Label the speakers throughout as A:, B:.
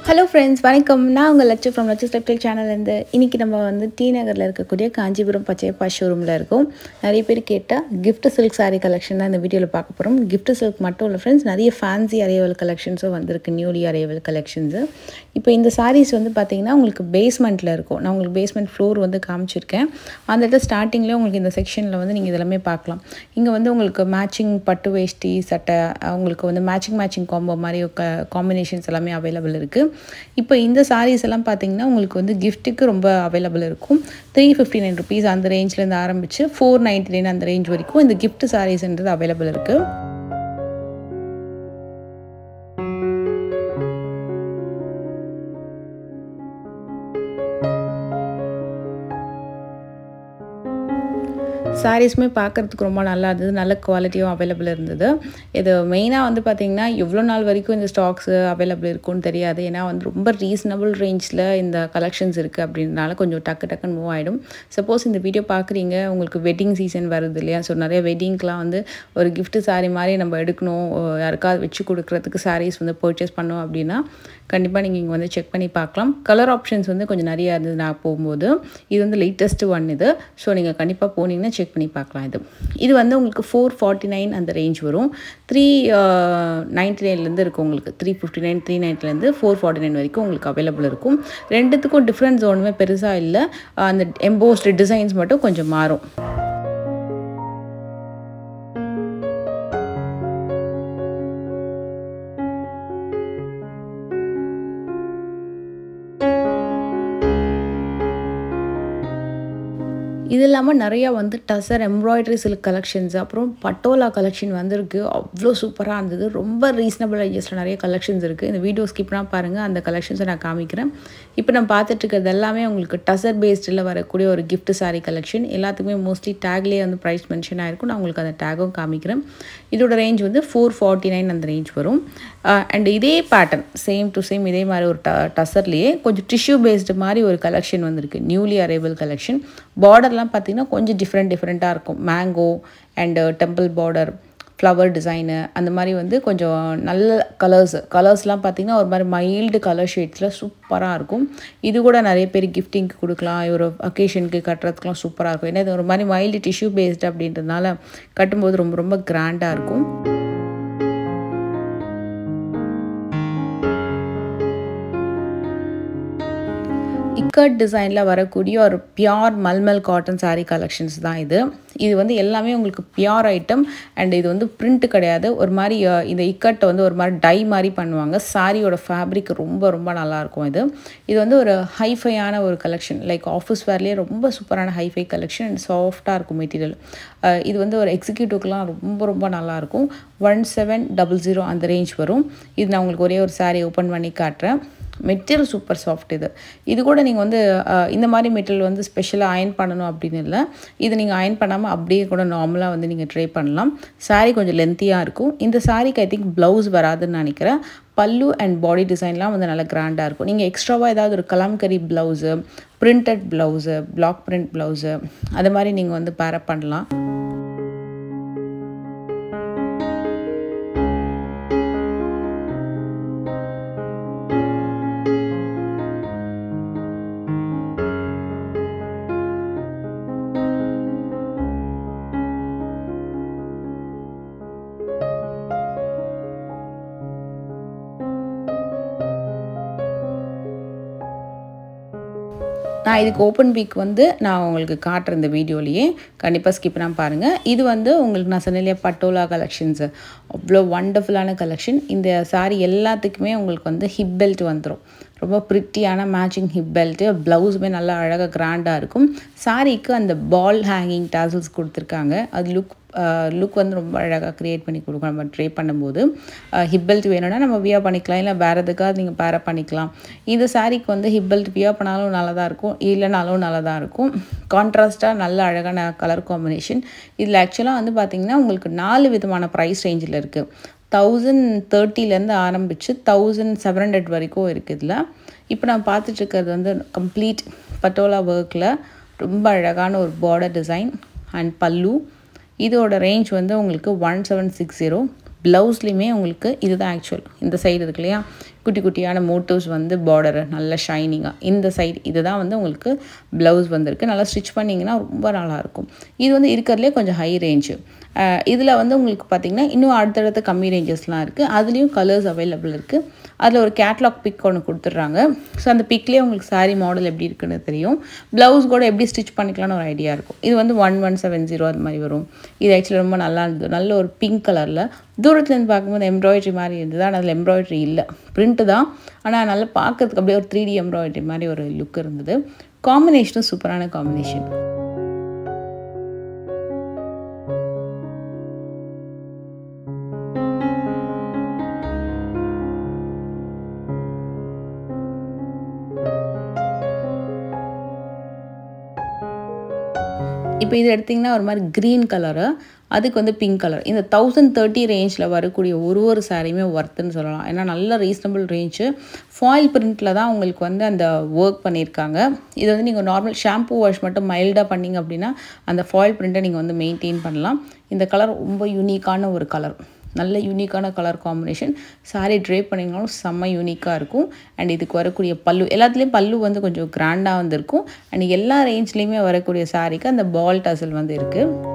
A: Hello friends, வணக்கம். நான் உங்கள் லட்சு ஃப்ரம் லட்சு ஸ்டெப்டெல் சேனல்லேருந்து இன்றைக்கி நம்ம வந்து டி நகரில் இருக்கக்கூடிய காஞ்சிபுரம் பச்சையப்பா ஷோரூமில் இருக்கோம். நிறைய பேர் கேட்டால் கிஃப்ட் சில்க் சாரீ கலெக்ஷன் தான் இந்த வீடியோவில் பார்க்க போகிறோம். கிஃப்ட் சில்க் மட்டும் இல்லை ஃப்ரெண்ட்ஸ், நிறைய ஃபேன்சி அரைவல் கலெக்ஷன்ஸும் வந்திருக்கு, நியூலி அரைவல் கலெக்ஷன்ஸு. இப்போ இந்த சாரீஸ் வந்து பார்த்திங்கன்னா உங்களுக்கு பேஸ்மெண்ட்டில் இருக்கும். நான் உங்களுக்கு பேஸ்மெண்ட் ஃப்ளோர் வந்து காமிச்சிருக்கேன். அந்த இடத்துல ஸ்டார்டிங்கில் உங்களுக்கு இந்த செக்ஷனில் வந்து நீங்கள் இதெல்லாமே பார்க்கலாம். இங்கே வந்து உங்களுக்கு மேட்சிங் பட்டு வேஷ்டி சட்டை, உங்களுக்கு வந்து மேட்சிங் காம்போ மாதிரி காம்பினேஷன்ஸ் எல்லாமே அவைலபிள் இருக்குது. இப்போ இந்த சாரீஸ் எல்லாம் பார்த்தீங்கன்னா உங்களுக்கு வந்து கிஃப்ட்டுக்கு ரொம்ப அவைலபிள் இருக்கும். 359 rupees அந்த ரேஞ்ச்லேருந்து ஆரம்பித்து 499 அந்த ரேஞ்ச் வரைக்கும் இந்த கிஃப்ட் சாரீஸ்ன்றது அவைலபிள் இருக்குது. சாரீஸுமே பார்க்குறதுக்கு ரொம்ப நல்லா இருந்தது, நல்ல குவாலிட்டியும் அவைலபிள் இருந்தது. இது மெயினாக வந்து பார்த்திங்கன்னா எவ்வளோ நாள் வரைக்கும் இந்த ஸ்டாக்ஸு அவைலபிள் இருக்கும்னு தெரியாது. ஏன்னா வந்து ரொம்ப ரீசனபிள் ரேஞ்சில் இந்த கலெக்ஷன்ஸ் இருக்குது அப்படின்றனால கொஞ்சம் டக்குன்னு மூவ் ஆகிடும். சப்போஸ் இந்த வீடியோ பார்க்குறீங்க, உங்களுக்கு வெட்டிங் சீசன் வருது இல்லையா, ஸோ நிறைய வெட்டிங்க்கெலாம் வந்து ஒரு கிஃப்ட் சாரீ மாதிரி நம்ம எடுக்கணும், யாருக்காவது வச்சு கொடுக்குறதுக்கு சாரீஸ் வந்து பர்ச்சேஸ் பண்ணோம் அப்படின்னா கண்டிப்பாக நீங்கள் இங்கே வந்து செக் பண்ணி பார்க்கலாம். கலர் ஆப்ஷன்ஸ் வந்து கொஞ்சம் நிறையா இருந்தது நான் போகும்போது. இது வந்து லேட்டஸ்ட்டு ஒன் இது. ஸோ நீங்கள் கண்டிப்பாக போனீங்கன்னா செக் பண்ணி பார்க்கலாம். இது வந்து உங்களுக்கு 449 அந்த ரேஞ்ச் வரும். 399லேருந்து இருக்கும் உங்களுக்கு. 359 390லேருந்து 449 வரைக்கும் உங்களுக்கு அவைலபிள் இருக்கும். ரெண்டுத்துக்கும் டிஃப்ரென்ஸ் ஒன்றுமே பெருசாக இல்லை. அந்த எம்போஸ்டு டிசைன்ஸ் மட்டும் கொஞ்சம் மாறும். இது இல்லாமல் நிறையா வந்து டசர் எம்ப்ராய்டரி சில்க் கலெக்ஷன்ஸ், அப்புறம் பட்டோலா கலெக்ஷன் வந்திருக்கு. அவ்வளோ சூப்பராக இருந்தது. ரொம்ப ரீசனபிள் ரைஸில் நிறைய கலெக்ஷன்ஸ் இருக்குது. இந்த வீடியோ ஸ்கிப்னால் பாருங்கள், அந்த கலெக்ஷன்ஸை நான் காமிக்கிறேன். இப்போ நான் பார்த்துட்டு இருக்கிறது எல்லாமே உங்களுக்கு டசர் பேஸ்டில் வரக்கூடிய ஒரு கிஃப்ட் சாரீ கலெக்ஷன். எல்லாத்துக்குமே மோஸ்ட்லி டேக்லேயே வந்து ப்ரைஸ் மென்ஷன் ஆகிருக்கும். நான் உங்களுக்கு அந்த டேகும் காமிக்கிறேன். இதோட ரேஞ்ச் வந்து 449 அந்த ரேஞ்ச் வரும். அண்ட் இதே பேட்டர்ன் சேம் டு சேம் இதே மாதிரி ஒரு டசர்லேயே கொஞ்சம் டிஷ்யூ பேஸ்டு மாதிரி ஒரு கலெக்ஷன் வந்திருக்கு, நியூலி அரைவல் கலெக்ஷன். பார்டர்லாம் பார்த்தீங்கன்னா கொஞ்சம் டிஃப்ரெண்ட்டாக இருக்கும். Mango and temple border, flower design, அந்த மாதிரி வந்து கொஞ்சம் நல்ல கலர்ஸ்லாம் பார்த்திங்கன்னா ஒரு மாதிரி மைல்டு கலர் ஷேட்ஸில் சூப்பராக இருக்கும். இது கூட நிறைய பேர் கிஃப்டிங்க்கு கொடுக்கலாம், ஒரு அக்கேஷனுக்கு கட்டுறதுக்குலாம் சூப்பராக இருக்கும். ஏன்னா இது ஒரு மாதிரி மைல்டு டிஷ்யூ பேஸ்டு அப்படின்றதுனால கட்டும்போது ரொம்ப ரொம்ப கிராண்டாக இருக்கும். இக்கட் டிசைனில் வரக்கூடிய ஒரு pure mulmul cotton sari collections தான் இது. இது வந்து எல்லாமே உங்களுக்கு பியோர் ஐட்டம். அண்ட் இது வந்து பிரிண்ட் கிடையாது. ஒரு மாதிரி இந்த இக்கட்டை வந்து ஒரு மாதிரி டை மாதிரி பண்ணுவாங்க. சாரியோட ஃபேப்ரிக் ரொம்ப ரொம்ப நல்லாயிருக்கும். இது வந்து ஒரு ஹைஃபையான ஒரு கலெக்ஷன், லைக் ஆஃபீஸ் வேர்லேயே ரொம்ப சூப்பரான ஹைஃபை கலெக்ஷன். அண்ட் சாஃப்டாக இருக்கும் மெட்டீரியல். இது வந்து ஒரு எக்ஸிக்யூட்டிவ்க்கெலாம் ரொம்ப ரொம்ப நல்லாயிருக்கும். 1700 அந்த ரேஞ்ச் வரும். இது நான் உங்களுக்கு ஒரே ஒரு சாரீ ஓப்பன் பண்ணி காட்டுறேன். Material super soft. இது கூட நீங்கள் வந்து இந்த மாதிரி மெட்டீரியல் வந்து ஸ்பெஷலாக அயன் பண்ணணும் அப்படின்னு இல்லை. இது நீங்கள் அயன் பண்ணாமல் அப்படியே கூட நார்மலாக வந்து நீங்கள் ட்ரை பண்ணலாம். சாரீ கொஞ்சம் லென்த்தியாக இருக்கும். இந்த சாரீக்கு ஐ திங்க் ப்ளவுஸ் வராதுன்னு நினைக்கிறேன். பல்லு அண்ட் பாடி டிசைன்லாம் வந்து நல்லா கிராண்டாக இருக்கும். நீங்கள் எக்ஸ்ட்ராவாக ஏதாவது ஒரு kalamkari blouse, printed blouse, block print blouse அது மாதிரி நீங்கள் வந்து பேரப் பண்ணலாம். நான் இதுக்கு ஓப்பன் பீக் வந்து நான் உங்களுக்கு காட்டுறேன் இந்த வீடியோலேயே, கண்டிப்பாக ஸ்கிப் பண்ணாமல் பாருங்கள். இது வந்து உங்களுக்கு நான் சொன்னேன் பட்டோலா கலெக்ஷன்ஸு, அவ்வளோ வண்டர்ஃபுல்லான கலெக்ஷன். இந்த சாரீ எல்லாத்துக்குமே உங்களுக்கு வந்து ஹிப் பெல்ட் வந்துடும். ரொம்ப ப்ரிட்டியான மேட்சிங் ஹிப் பெல்ட்டு, ப்ளவுஸுமே நல்லா அழகாக கிராண்டாக இருக்கும். சாரீக்கு அந்த பால் ஹேங்கிங் டாசல்ஸ் கொடுத்துருக்காங்க. அது லுக் வந்து ரொம்ப அழகாக க்ரியேட் பண்ணி கொடுக்கும். நம்ம ட்ரை பண்ணும்போது ஹிப் பெல்ட் வேணும்னா நம்ம வியர் பண்ணிக்கலாம், இல்லை வேறு எதுக்காக நீங்கள் பேரப் பண்ணிக்கலாம். இந்த சாரீக்கு வந்து ஹிப் பெல்ட் வியர் பண்ணாலும் நல்லா தான் இருக்கும், இல்லைனாலும் நல்லா தான் இருக்கும். கான்ட்ராஸ்ட்டாக நல்ல அழகான கலர் காம்பினேஷன். இதில் ஆக்சுவலாக வந்து பார்த்திங்கன்னா உங்களுக்கு 4 விதமான ப்ரைஸ் ரேஞ்சில் இருக்குது. 1030லேருந்து ஆரம்பித்து 1700 வரைக்கும் இருக்குது இதில். இப்போ நான் பார்த்துட்ருக்கிறது வந்து கம்ப்ளீட் பட்டோலா ஒர்க்கில் ரொம்ப அழகான ஒரு பார்டர் டிசைன் அண்ட் பல்லு. இதோட ரேஞ்ச் வந்து உங்களுக்கு 1760. ப்ளவுஸ்லையுமே உங்களுக்கு இதுதான் ஆக்சுவல். இந்த சைடு இருக்கு இல்லையா, குட்டி குட்டியான மோட்டிவ்ஸ் வந்து பார்டர் நல்ல ஷைனிங்காக இந்த சைடு இதுதான் வந்து உங்களுக்கு ப்ளவுஸ் வந்திருக்கு. நல்லா ஸ்டிச் பண்ணிங்கன்னா ரொம்ப நல்லாயிருக்கும். இது வந்து இருக்கிறதுலே கொஞ்சம் ஹை ரேஞ்சு. இதில் வந்து உங்களுக்கு பார்த்திங்கன்னா இன்னும் அடுத்தடுத்த கம்மி ரேஞ்சஸ்லாம் இருக்குது. அதுலேயும் கலர்ஸ் அவைலபிள் இருக்குது. அதில் ஒரு கேட்லாக் பிக் ஒன்று கொடுத்துட்றாங்க. ஸோ அந்த பிக்லேயே உங்களுக்கு சாரீ மாடல் எப்படி இருக்குன்னு தெரியும். ப்ளவுஸ் கூட எப்படி ஸ்டிச் பண்ணிக்கலாம்னு ஒரு ஐடியா இருக்கும். இது வந்து 1170 அது மாதிரி வரும். இது ஆக்சுவலி ரொம்ப நல்லா இருந்தது. நல்ல ஒரு பிங்க் கலரில் தூரத்துலேருந்து பார்க்கும்போது எம்ப்ராய்டரி மாதிரி இருந்தது. ஆனால் அதில் எம்ப்ராய்டரி இல்லை, பிரிண்ட்டு தான். ஆனால் நல்லா பார்க்கறதுக்கு அப்படியே ஒரு 3D எம்ப்ராய்டரி மாதிரி ஒரு லுக் இருந்தது. காம்பினேஷனும் சூப்பரான காம்பினேஷன். இப்போ இது எடுத்திங்கன்னா ஒரு மாதிரி க்ரீன் கலரு, அதுக்கு வந்து பிங்க் கலர். இந்த 1030 ரேஞ்சில் வரக்கூடிய ஒரு சாரியுமே ஒர்த்துன்னு சொல்லலாம். ஏன்னா நல்ல ரீசனபிள் ரேஞ்சு. ஃபாயில் பிரிண்ட்டில் தான் உங்களுக்கு வந்து அந்த ஒர்க் பண்ணியிருக்காங்க. இது வந்து நீங்கள் நார்மல் ஷாம்பூ வாஷ் மட்டும் மைல்டாக பண்ணிங்க அப்படின்னா அந்த ஃபாயில் பிரிண்ட்டை நீங்கள் வந்து மெயின்டைன் பண்ணலாம். இந்த கலர் ரொம்ப யூனிக்கான ஒரு கலர், நல்ல யூனிக்கான கலர் காம்பினேஷன். சாரீ ட்ரேப் பண்ணிங்கனாலும் செம்ம யூனிக்காக இருக்கும். அண்ட் இதுக்கு வரக்கூடிய பல்லு எல்லாத்துலேயும் பல்லு வந்து கொஞ்சம் கிராண்டாக வந்துருக்கும். அண்ட் எல்லா ரேஞ்ச்லேயுமே வரக்கூடிய சாரீக்கு அந்த பால் டசல் வந்து இருக்குது.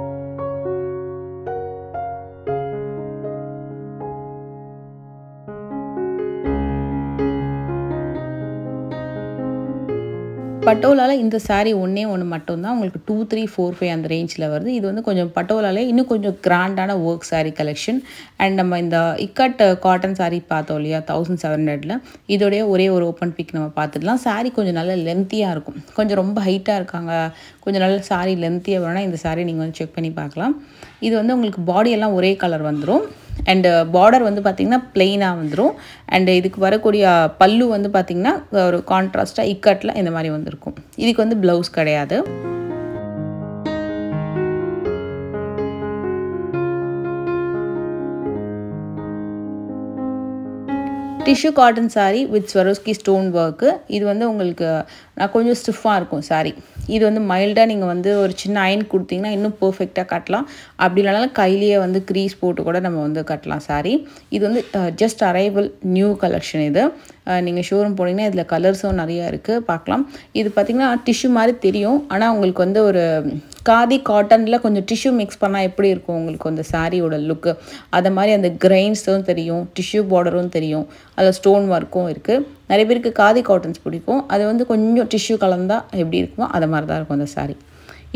A: பட்டோலாவில் இந்த சாரீ ஒன்றே ஒன்று மட்டும்தான் உங்களுக்கு 2345 அந்த ரேஞ்சில் வருது. இது வந்து கொஞ்சம் பட்டோலாலே இன்னும் கொஞ்சம் கிராண்டான ஒர்க் சாரீ கலெக்ஷன். அண்ட் நம்ம இந்த இக்கட் காட்டன் சாரீ பார்த்தோம் இல்லையா 1700ல், இதோடைய ஒரே ஒரு ஓப்பன் பிக் நம்ம பார்த்துடலாம். சாரீ கொஞ்சம் நல்ல லென்த்தியாக இருக்கும். கொஞ்சம் ரொம்ப ஹைட்டாக இருக்காங்க, கொஞ்சம் நல்ல சாரீ லென்த்தியாக வேணும்னா இந்த சாரீ நீங்கள் வந்து செக் பண்ணி பார்க்கலாம். இது வந்து உங்களுக்கு பாடியெல்லாம் ஒரே கலர் வந்துடும். அண்டு பார்டர் வந்து பார்த்திங்கன்னா ப்ளெயினாக வந்துடும். அண்டு இதுக்கு வரக்கூடிய பல்லு வந்து பார்த்திங்கன்னா ஒரு கான்ட்ராஸ்ட்டாக இக்கட்டில் இந்த மாதிரி வந்துருக்கும். இதுக்கு வந்து ப்ளவுஸ் கிடையாது. Tissue cotton sari with ஸ்வரோஸ்கி stone work. இது வந்து உங்களுக்கு கொஞ்சம் ஸ்டிஃபாக இருக்கும் சாரீ. இது வந்து மைல்டாக நீங்கள் வந்து ஒரு சின்ன அயன் கொடுத்தீங்கன்னா இன்னும் பர்ஃபெக்டாக கட்டலாம். அப்படி இல்லைனாலும் கையிலேயே வந்து க்ரீஸ் போட்டு கூட நம்ம வந்து கட்டலாம் சாரீ. இது வந்து ஜஸ்ட் அரைவல் நியூ கலெக்ஷன். இது நீங்கள் ஷோரூம் போனீங்கன்னா இதில் கலர்ஸும் நிறையா இருக்குது, பார்க்கலாம். இது பார்த்திங்கன்னா டிஷ்யூ மாதிரி தெரியும். ஆனால் உங்களுக்கு வந்து ஒரு காதி காட்டனில் கொஞ்சம் டிஷ்யூ மிக்ஸ் பண்ணால் எப்படி இருக்கும் உங்களுக்கு அந்த சாரியோட லுக்கு, அதை மாதிரி அந்த கிரெயின்ஸும் தெரியும், டிஷ்யூ பார்டரும் தெரியும், அதில் ஸ்டோன் ஒர்க்கும் இருக்குது. நிறைய பேருக்கு காதி காட்டன்ஸ் பிடிக்கும். அது வந்து கொஞ்சம் டிஷ்யூ கலந்தால் எப்படி இருக்குமோ அதை மாதிரி தான் இருக்கும் அந்த சாரீ.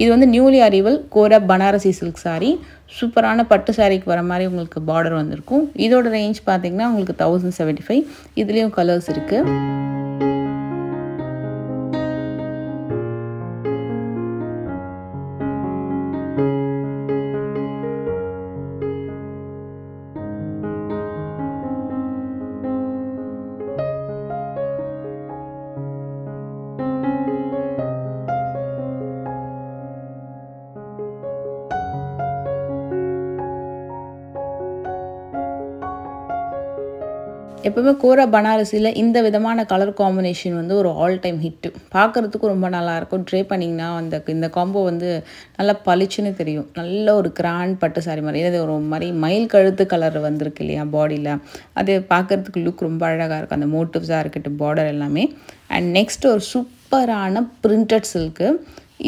A: இது வந்து நியூலி அரைவல் கோரா பனாரசி சில்க் சாரீ. சூப்பரான பட்டு சாரீக்கு வர மாதிரி உங்களுக்கு பார்டர் வந்திருக்கும். இதோட ரேஞ்ச் பார்த்திங்கன்னா உங்களுக்கு 1075. இதுலேயும் கலர்ஸ் இருக்குது. எப்போவுமே கோரா பனாரசியில் இந்த விதமான கலர் காம்பினேஷன் வந்து ஒரு ஆல் டைம் ஹிட்டு. பார்க்குறதுக்கும் ரொம்ப நல்லாயிருக்கும். ட்ரே பண்ணிங்கன்னா இந்த காம்போ வந்து நல்லா பளிச்சுன்னு தெரியும். நல்ல ஒரு கிராண்ட் பட்டு சாரி மாதிரி. அது ஒரு மாதிரி மயில் கழுத்து கலர் வந்திருக்கு இல்லையா பாடியில், அது பார்க்குறதுக்கு லுக் ரொம்ப அழகாக இருக்கும். அந்த மோட்டிவ்ஸாக இருக்கட்டும், பார்டர் எல்லாமே. அண்ட் நெக்ஸ்ட் ஒரு சூப்பரான பிரிண்டட் சில்க்கு.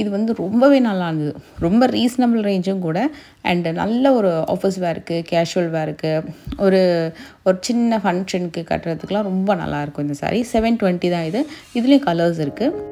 A: இது வந்து ரொம்பவே நல்லா இருந்தது. ரொம்ப ரீசனபிள் ரேஞ்சும் கூட. அண்டு நல்ல ஒரு ஆஃபீஸ் வேருக்கு, கேஷுவல் வேருக்கு, ஒரு சின்ன ஃபங்க்ஷனுக்கு கட்டுறதுக்கெலாம் ரொம்ப நல்லாயிருக்கும் இந்த சாரீ. 720 தான் இது. இதுலேயும் கலர்ஸ் இருக்குது.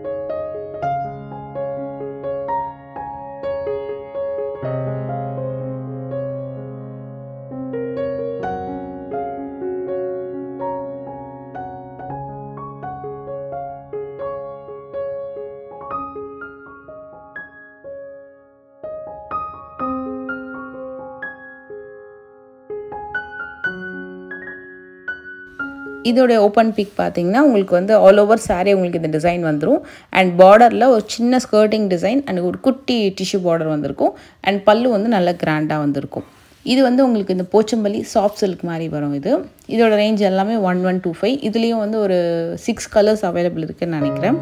A: இதோடைய ஓப்பன் பிக் பார்த்தீங்கன்னா உங்களுக்கு வந்து ஆல் ஓவர் சாரீ உங்களுக்கு இந்த டிசைன் வந்துடும். அண்ட் பார்டரில் ஒரு சின்ன ஸ்கர்ட்டிங் டிசைன் அண்ட் ஒரு குட்டி டிஷ்யூ பார்டர் வந்திருக்கும். அண்ட் பல்லு வந்து நல்ல கிராண்டாக வந்திருக்கும். இது வந்து உங்களுக்கு இந்த போச்சம்பள்ளி சாஃப்ட் சில்க் மாதிரி வரும். இதோட ரேஞ்ச் எல்லாமே 1125. இதுலேயும் வந்து ஒரு 6 கலர்ஸ் அவைலபிள் இருக்குதுன்னு நினைக்கிறேன்.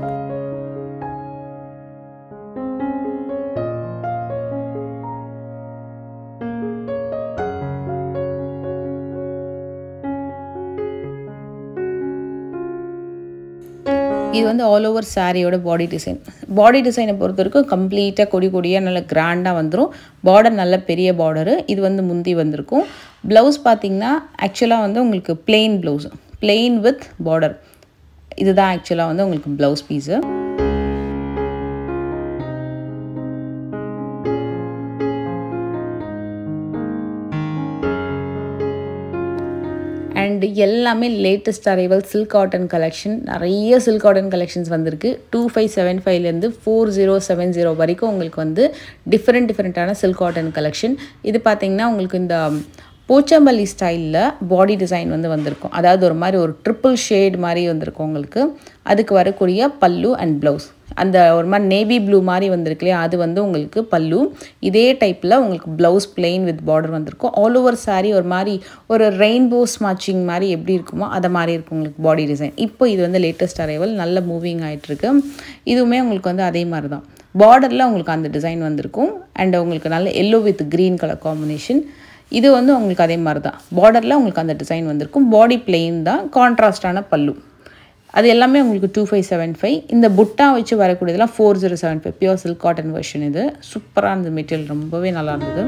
A: இது வந்து ஆல் ஓவர் சாரியோட பாடி டிசைன். பாடி டிசைனை பொறுத்த வரைக்கும் கம்ப்ளீட்டாக கொடியாக நல்ல கிராண்டாக வந்துடும். பார்டர் நல்ல பெரிய பார்டரு. இது வந்து முந்தி வந்திருக்கும். ப்ளவுஸ் பார்த்திங்கன்னா ஆக்சுவலாக வந்து உங்களுக்கு plain blouse, plain with border. இதுதான் ஆக்சுவலாக வந்து உங்களுக்கு ப்ளவுஸ் பீஸு. அண்ட் எல்லாமே latest arrival silk cotton collection. நிறைய சில்க் காட்டன் கலெக்ஷன்ஸ் வந்திருக்கு. 2575லேருந்து 4070 வரைக்கும் உங்களுக்கு வந்து டிஃப்ரெண்ட்டான சில்க் காட்டன் கலெக்ஷன். இது பார்த்திங்கன்னா உங்களுக்கு இந்த போச்சம்பள்ளி ஸ்டைலில் பாடி டிசைன் வந்து வந்திருக்கும். அதாவது ஒரு மாதிரி ஒரு ட்ரிப்பிள் ஷேட் மாதிரி வந்திருக்கும் உங்களுக்கு. அதுக்கு வரக்கூடிய பல்லு அண்ட் ப்ளவுஸ் அந்த ஒரு மாதிரி நேவி ப்ளூ மாதிரி வந்திருக்கு இல்லையா, அது வந்து உங்களுக்கு பல்லு. இதே டைப்பில் உங்களுக்கு ப்ளவுஸ் பிளெயின் வித் பார்டர் வந்திருக்கும். ஆல் ஓவர் சாரீ ஒரு மாதிரி ஒரு ரெயின்போஸ் மேட்சிங் மாதிரி எப்படி இருக்குமோ அதை மாதிரி இருக்கும் உங்களுக்கு பாடி டிசைன். இப்போ இது வந்து லேட்டஸ்ட் அரைவல், நல்ல மூவிங் ஆகிட்டுருக்கு. இதுவுமே உங்களுக்கு வந்து அதே மாதிரி தான் பார்டரில் உங்களுக்கு அந்த டிசைன் வந்திருக்கும். அண்ட் உங்களுக்கு நல்ல yellow with green colour combination. இது வந்து உங்களுக்கு அதே மாதிரி தான் பார்டரில் உங்களுக்கு அந்த டிசைன் வந்திருக்கும். பாடி பிளெயின் தான், கான்ட்ராஸ்டான பல்லு. அது எல்லாமே உங்களுக்கு 2575. இந்த புட்டா வச்சு வரக்கூடியதெல்லாம் 4075 பியூர் சில்க் காட்டன் வெர்ஷன். இது சூப்பராக இருந்தது, மெட்டீரியல் ரொம்பவே நல்லா இருந்தது.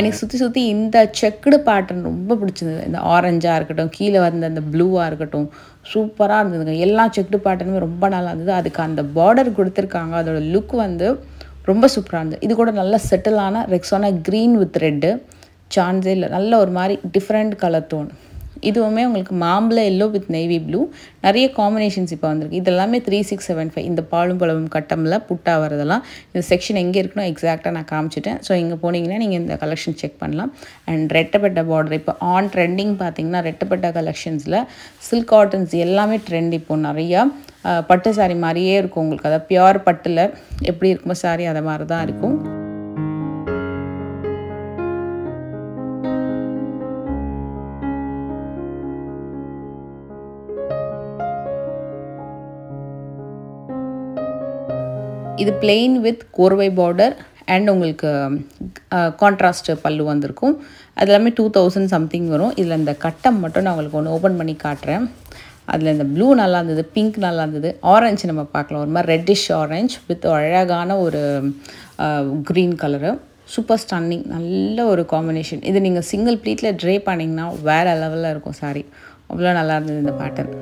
A: எனக்கு சுற்றி இந்த செக்குடு பேட்டர்ன் ரொம்ப பிடிச்சிருந்தது. இந்த ஆரஞ்சாக இருக்கட்டும், கீழே வந்த அந்த ப்ளூவாக இருக்கட்டும், சூப்பராக இருந்ததுங்க. எல்லா செக்குடு பேட்டர்னுமே ரொம்ப நல்லா இருந்தது. அதுக்கு அந்த பார்டர் கொடுத்துருக்காங்க, அதோட லுக் வந்து ரொம்ப சூப்பராக இருந்தது. இது கூட நல்ல செட்டிலான ரெக்ஸானா க்ரீன் வித் ரெட்டு, சான்ஸே இல்லை. நல்ல ஒரு மாதிரி டிஃப்ரெண்ட் கலர் டோன். இதுவுமே உங்களுக்கு மாம்பழ எல்லோ வித் நேவி ப்ளூ. நிறைய காம்பினேஷன்ஸ் இப்போ வந்திருக்கு. இதெல்லாமே 3675. இந்த பாலும் பழமும் கட்டமில் புட்டா வரதெல்லாம் இந்த செக்ஷன் எங்கே இருக்கணும் எக்ஸாக்டாக நான் காமிச்சிட்டேன். ஸோ இங்கே போனீங்கன்னா நீங்கள் இந்த கலெக்ஷன் செக் பண்ணலாம். அண்ட் ரெட்டப்பட்ட பார்டர் இப்போ ஆன் ட்ரெண்டிங் பார்த்தீங்கன்னா ரெட்டப்பட்ட கலெக்ஷன்ஸில் சில்க் காட்டன்ஸ் எல்லாமே ட்ரெண்ட். இப்போ நிறையா பட்டு சாரி மாதிரியே இருக்கும் உங்களுக்கு. அதாவது பியூர் பட்டில் எப்படி இருக்குமோ சாரி அதை மாதிரி தான் இருக்கும். இது பிளெயின் வித் கோர்வை பார்டர் அண்ட் உங்களுக்கு கான்ட்ராஸ்ட் பல்லு வந்திருக்கும். அது எல்லாமே 2000 சம்திங் வரும். இதில் இந்த கட்டம் மட்டும் நான் உங்களுக்கு ஒன்று ஓப்பன் பண்ணி காட்டுறேன். அதில் இந்த ப்ளூ நல்லா இருந்தது, பிங்க் நல்லா இருந்தது, ஆரஞ்சு நம்ம பார்க்கலாம். ஒரு மாதிரி ரெட்டிஷ் ஆரஞ்ச் வித் அழகான ஒரு க்ரீன் கலரு. சூப்பர் ஸ்டன்னிங், நல்ல ஒரு காம்பினேஷன். இது நீங்கள் சிங்கிள் ப்ளீட்டில் ட்ரே பண்ணிங்கன்னா வேறு லெவலில் இருக்கும் சாரி. அவ்வளோ நல்லா இருந்தது இந்த பேட்டர்ன்.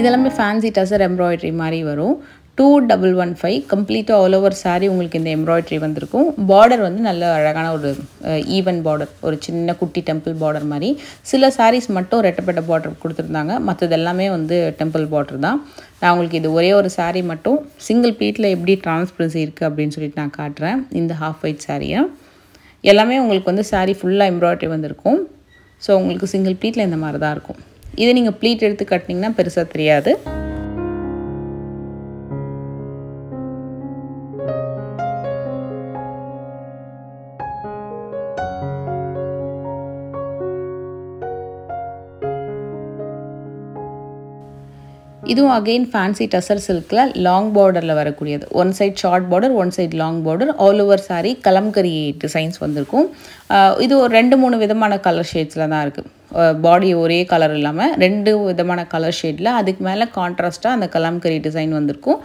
A: இதெல்லாமே ஃபேன்சி டசர் எம்ப்ராய்டரி மாதிரி வரும். 2115 கம்ப்ளீட்டாக ஆல் ஓவர் சாரீ உங்களுக்கு இந்த எம்ப்ராய்டரி வந்திருக்கும். பார்டர் வந்து நல்ல அழகான ஒரு ஈவன் பார்டர், ஒரு சின்ன குட்டி டெம்பிள் பார்டர் மாதிரி. சில சாரீஸ் மட்டும் ரெட்டப்பட்ட பார்டர் கொடுத்துருந்தாங்க, மற்றது எல்லாமே வந்து டெம்பிள் பார்டர் தான். நான் உங்களுக்கு இது ஒரே ஒரு சாரீ மட்டும் சிங்கிள் பீட்டில் எப்படி டிரான்ஸ்பரன்சி இருக்குது அப்படின்னு சொல்லிட்டு நான் காட்டுறேன். இந்த ஹாஃப் ஒயிட் சாரியை எல்லாமே உங்களுக்கு வந்து சாரீ ஃபுல்லாக எம்ப்ராய்டரி வந்திருக்கும். ஸோ உங்களுக்கு சிங்கிள் பீட்டில் இந்த மாதிரி தான் இருக்கும். இதை நீங்கள் ப்ளீட் எடுத்து கட்டினீங்கன்னா பெருசாக தெரியாது. இதுவும் அகெயின் ஃபேன்சி டசர் சில்கில் லாங் பார்டரில் வரக்கூடியது. One side short border, one side long border, all over sari kalamkari designs வந்திருக்கும். இது ஒரு 2-3 விதமான கலர் ஷேட்ஸில் தான் இருக்குது. பாடி ஒரே கலர் இல்லாமல் 2 விதமான கலர் ஷேடில் அதுக்கு மேலே கான்ட்ராஸ்ட்டாக அந்த கலம்கரி டிசைன் வந்திருக்கும்.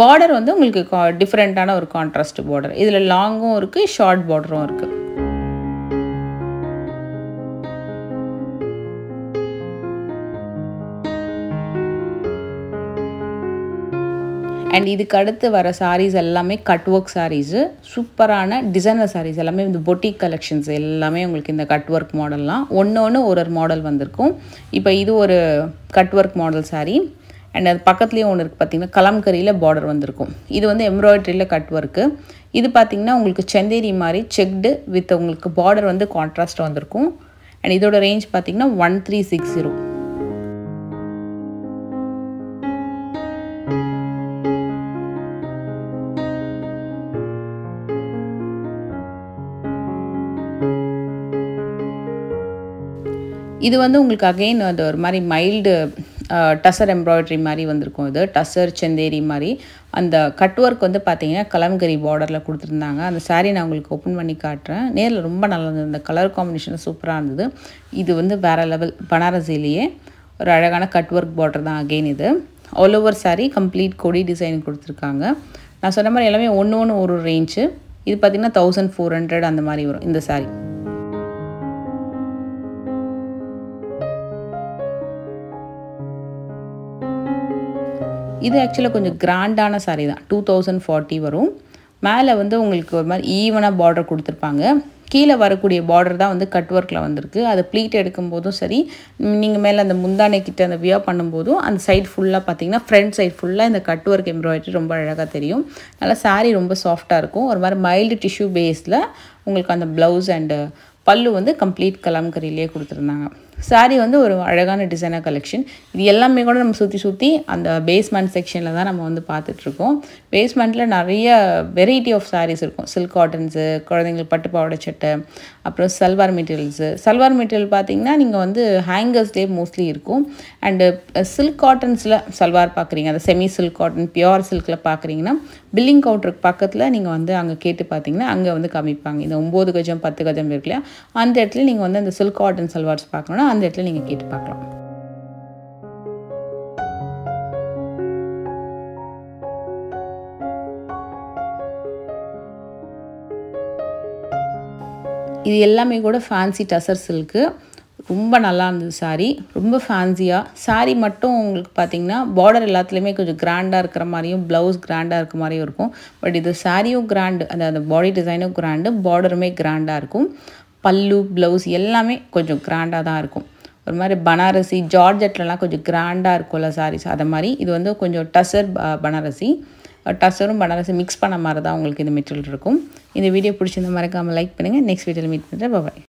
A: பார்டர் வந்து உங்களுக்கு டிஃப்ரெண்ட்டான ஒரு கான்ட்ராஸ்ட் பார்டர். இதில் லாங்கும் இருக்குது, ஷார்ட் பார்டரும் இருக்குது. அண்ட் இதுக்கு அடுத்து வர சாரீஸ் எல்லாமே கட் ஒர்க் சாரீஸு, சூப்பரான டிசைனர் சாரீஸ் எல்லாமே இந்த பொட்டிக் கலெக்ஷன்ஸ் எல்லாமே உங்களுக்கு இந்த கட் ஒர்க் மாடல்லாம் ஒன்று ஒரு மாடல் வந்திருக்கும். இப்போ இது ஒரு cut work model sari. And அது பக்கத்துலேயும் ஒன்று இருக்குது பார்த்தீங்கன்னா கலம்கரியில் பார்டர் வந்திருக்கும். இது வந்து எம்ப்ராய்டரியில் கட் ஒர்க்கு. இது பார்த்திங்கன்னா உங்களுக்கு செந்தேரி மாதிரி செக்டு வித் உங்களுக்கு பார்டர் வந்து கான்ட்ராஸ்ட் வந்திருக்கும். அண்ட் இதோட ரேஞ்ச் பார்த்திங்கன்னா 1360. இது வந்து உங்களுக்கு அகெயின் அது ஒரு மாதிரி மைல்டு டசர் எம்ப்ராய்டரி மாதிரி வந்திருக்கும். இது டசர் செந்தேரி மாதிரி. அந்த கட் ஒர்க் வந்து பார்த்தீங்கன்னா கலம்கரி பார்டரில் கொடுத்துருந்தாங்க. அந்த சாரீ நான் உங்களுக்கு ஓப்பன் பண்ணி காட்டுறேன். நேரில் ரொம்ப நல்லா இருந்தது. அந்த கலர் காம்பினேஷன் சூப்பராக இருந்தது. இது வந்து வேறு லெவல் பனாரசிலேயே ஒரு அழகான கட் ஒர்க் பார்டர் தான் அகெயின் இது. ஆல் ஓவர் சாரீ கம்ப்ளீட் கொடி டிசைன் கொடுத்துருக்காங்க. நான் சொன்ன மாதிரி எல்லாமே ஒன்று ஒரு ரேஞ்சு. இது பார்த்திங்கன்னா 1400 அந்த மாதிரி வரும் இந்த சாரீ. இது ஆக்சுவலாக கொஞ்சம் கிராண்டான சாரீ தான். 2040 வரும். மேலே வந்து உங்களுக்கு ஒரு மாதிரி ஈவனாக பார்டர் கொடுத்துருப்பாங்க. கீழே வரக்கூடிய பார்டர் தான் வந்து கட் ஒர்க்கில் வந்திருக்கு. அது ப்ளீட் எடுக்கும்போதும் சரி, நீங்கள் மேலே அந்த முந்தானை கிட்ட அந்த வியர் பண்ணும்போதும் அந்த சைடு ஃபுல்லாக பார்த்தீங்கன்னா ஃப்ரண்ட் சைடு ஃபுல்லாக இந்த கட் ஒர்க் எம்ப்ராய்டரி ரொம்ப அழகாக தெரியும். நல்லா சாரீ ரொம்ப சாஃப்டாக இருக்கும். ஒரு மாதிரி மைல்டு டிஷ்யூ பேஸில் உங்களுக்கு அந்த ப்ளவுஸ் அண்டு பல்லு வந்து கம்ப்ளீட் கலம்கரியிலே கொடுத்துருந்தாங்க. சாரீ வந்து ஒரு அழகான டிசைனர் கலெக்ஷன். இது எல்லாமே கூட நம்ம சுற்றி அந்த பேஸ்மெண்ட் செக்ஷனில் தான் நம்ம வந்து பார்த்துட்ருக்கோம். பேஸ்மெண்ட்டில் நிறைய வெரைட்டி ஆஃப் சாரீஸ் இருக்கும். சில்க் காட்டன்ஸு, குழந்தைங்களுக்கு பட்டு பாவாடை சட்டை, அப்புறம் சல்வார் மெட்டீரியல்ஸு. சல்வார் மெட்டீரியல் பார்த்திங்கன்னா நீங்கள் வந்து ஹேங்கர்ஸ்லேயே மோஸ்ட்லி இருக்கும். அண்டு சில்க் காட்டன்ஸில் சல்வார் பார்க்குறீங்க, அந்த செமி சில்க் காட்டன் பியூர் சில்கில் பார்க்குறீங்கன்னா பில்லிங் கவுண்டருக்கு பக்கத்தில் நீங்கள் வந்து அங்கே கேட்டு பார்த்தீங்கன்னா அங்கே வந்து காமிப்பாங்க. இந்த 9 கஜம் 10 கஜம் இருக்கு இல்லையா, அந்த இடத்துல நீங்கள் வந்து அந்த சில்க் காட்டன் சல்வார்ஸ் பார்க்கணுன்னா அந்த இடத்துல நீங்கள் கேட்டு பார்க்கலாம். இது எல்லாமே கூட ஃபேன்சி டசர் சில்க்கு. ரொம்ப நல்லா இருந்தது சாரீ. ரொம்ப ஃபேன்சியாக சாரீ மட்டும் உங்களுக்கு பார்த்திங்கன்னா பார்டர் எல்லாத்துலேயுமே கொஞ்சம் கிராண்டாக இருக்கிற மாதிரியும் ப்ளவுஸ் கிராண்டாக இருக்கிற மாதிரியும் இருக்கும். பட் இது சாரியும் கிராண்டு, அந்த பாடி டிசைனும் கிராண்டு, பார்டருமே கிராண்டாக இருக்கும். பல்லு ப்ளவுஸ் எல்லாமே கொஞ்சம் கிராண்டாக தான் இருக்கும். ஒரு மாதிரி பனாரசி ஜார்ஜெட்லலாம் கொஞ்சம் கிராண்டாக இருக்கும்ல சாரீஸ், அதை மாதிரி இது வந்து கொஞ்சம் டசர் பனாரசி. டசரும் பனாரசி மிக்ஸ் பண்ண மாதிரி தான் உங்களுக்கு இந்த மெட்டீரியல் இருக்கும். இந்த வீடியோ பிடிச்சிருந்த மறக்காமல் லைக் பண்ணுங்கள். நெக்ஸ்ட் வீடியோவில் மீட் பண்ணுறேன். பாய்.